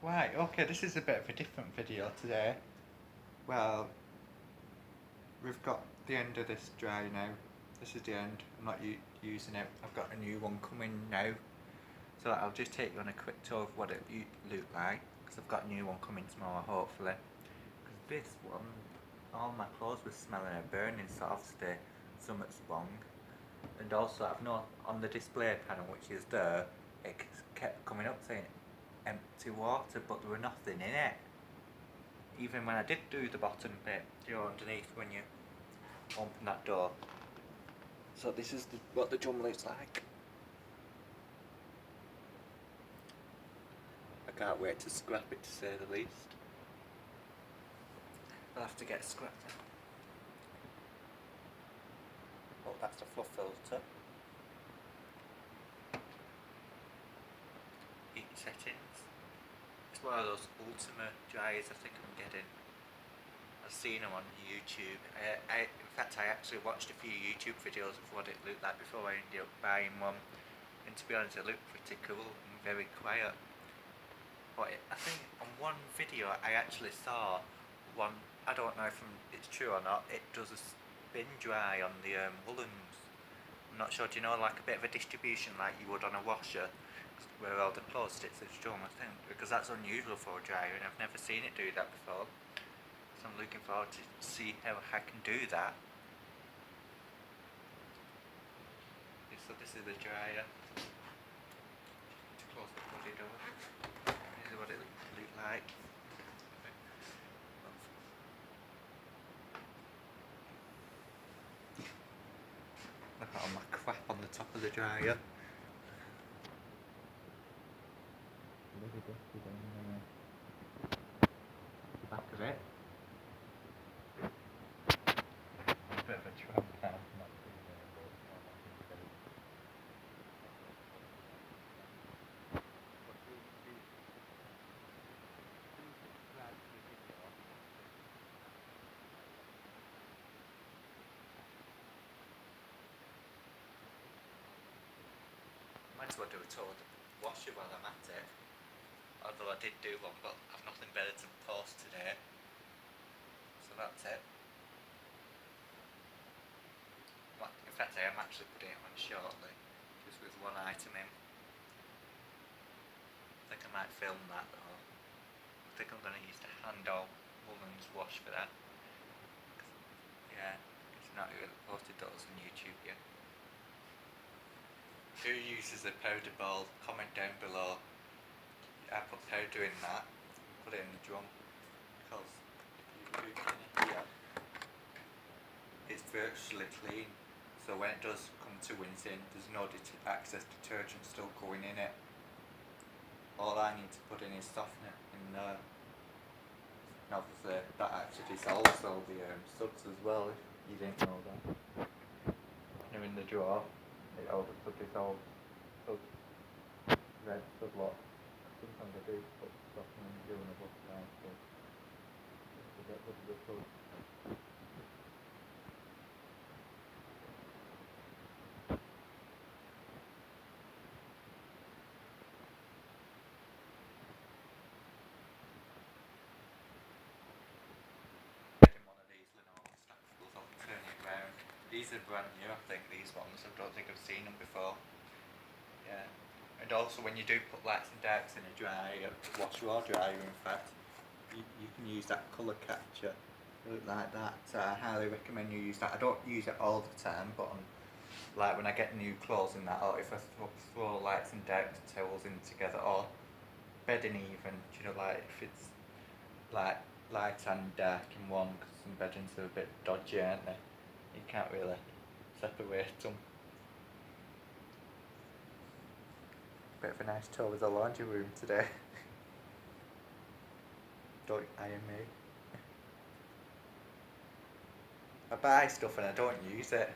Right, okay, this is a bit of a different video today. Well, we've got the end of this dry now. This is the end. I'm not using it. I've got a new one coming now. So I'll just take you on a quick tour of what it looked like. Because I've got a new one coming tomorrow, hopefully. Because this one, all my clothes were smelling of burning sort of today. Something's wrong. And also I've not, on the display panel which is there, it kept coming up saying empty water, but there was nothing in it. Even when I did do the bottom bit, underneath when you open that door. So this is what the drum looks like. I can't wait to scrap it, to say the least. I'll have to get scrapped. Oh, that's the fluff filter. Heat settings. It's one of those Ultima dryers I think I'm getting. I've seen them on YouTube. In fact, I actually watched a few YouTube videos of what it looked like before I ended up buying one. And to be honest, it looked pretty cool and very quiet. But I think on one video I actually saw one, I don't know if it's true or not, it does a spin dry on the woolens. I'm not sure, do you know, like a bit of a distribution like you would on a washer, where all the clothes sticks are drum, I think, because that's unusual for a dryer and I've never seen it do that before. So I'm looking forward to see how I can do that. So this is the dryer. To close the bloody door. This is what it looked like. Look at all my crap on the top of the dryer. Really dusty down there. The back of it. A bit of a tramp now. Might as well do a tour of the washer while I'm at it. Although I did do one, but I've nothing better to post today. So that's it. Well, in fact, I am actually putting it on shortly, just with one item in. I think I might film that though. I think I'm going to use the hand-all woman's wash for that. Yeah, it's not even posted those on YouTube yet. Who uses a powder ball? Comment down below. I put powder in that, put it in the drum, because if you look in here, it's virtually clean. So when it does come to rinsing, there's no excess detergent still going in it. All I need to put in is softener in there. And obviously that actually dissolves all the suds as well, if you didn't know that. They're in the drawer. It all the dissolves. So red sub lot. Sometimes I do put softener in during the book time, so to get rid of the suds. Getting one of these Lenovo stackables, I'll turn it round. These are brand new, I think, these ones. I don't think I've seen them before. Yeah. And also when you do put lights and darks in a dryer, washer or dryer in fact, you can use that colour catcher. Look like that. I highly recommend you use that. I don't use it all the time, but like when I get new clothes in that, or if I throw lights and darks towels in together, or bedding even, you know, like if it's like light and dark in one, because some beddings are a bit dodgy, aren't they? You can't really separate them. Bit of a nice tour of the laundry room today. Don't iron me. I buy stuff and I don't use it.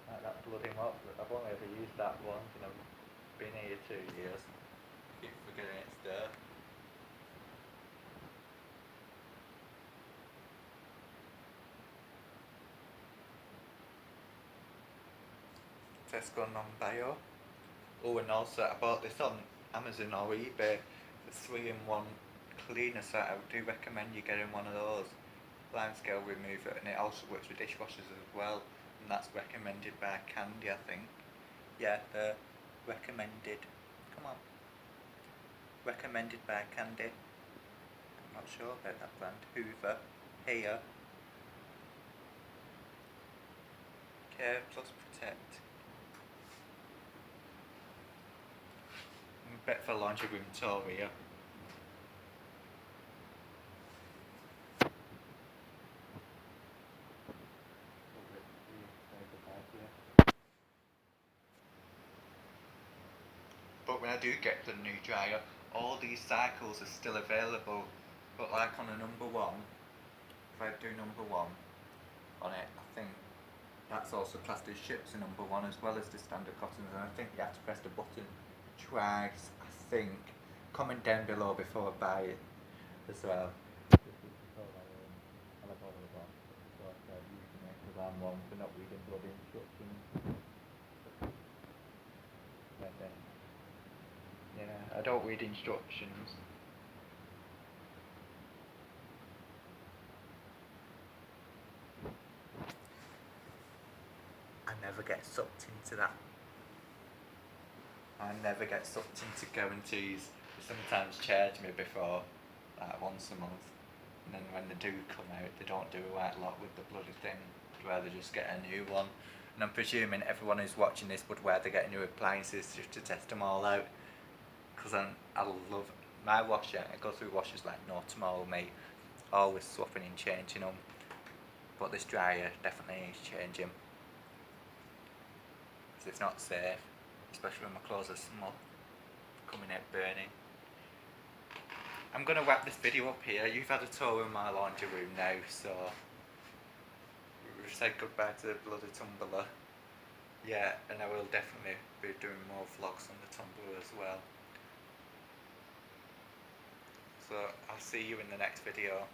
Like that bloody mop, I've only ever used that once and I've been here 2 years. I keep forgetting it's there. Tesco non-bio. Oh, and also I bought this on Amazon or eBay, the 3-in-1 cleaner set. I do recommend you getting one of those. Limescale remover, and it also works with dishwashers as well. And that's recommended by Candy, I think. Yeah, the recommended. Come on. Recommended by Candy. I'm not sure about that brand. Hoover. Here. Care plus protect. Bet for laundry room tour here. But when I do get the new dryer, all these cycles are still available. But like on a number one, if I do number one on it, I think that's also classed as ships a number one as well as the standard cottons, and I think you have to press the button twice, I think. Comment down below before I buy it as well. I'm one for not reading bloody instructions. Yeah, I don't read instructions. I never get sucked into that. I never get sucked into guarantees. They sometimes charge me before, like once a month. And then when they do come out, they don't do a right lot with the bloody thing. I'd rather just get a new one. And I'm presuming everyone who's watching this would rather get new appliances just to test them all out. Because I love my washer. I go through washers like no tomorrow, mate. Always swapping and changing them. But this dryer definitely needs changing. Because it's not safe. Especially when my clothes are small. Coming out burning. I'm going to wrap this video up here. You've had a tour of my laundry room now, so we've said goodbye to the bloody tumbler. Yeah, and I will definitely be doing more vlogs on the tumbler as well. So I'll see you in the next video.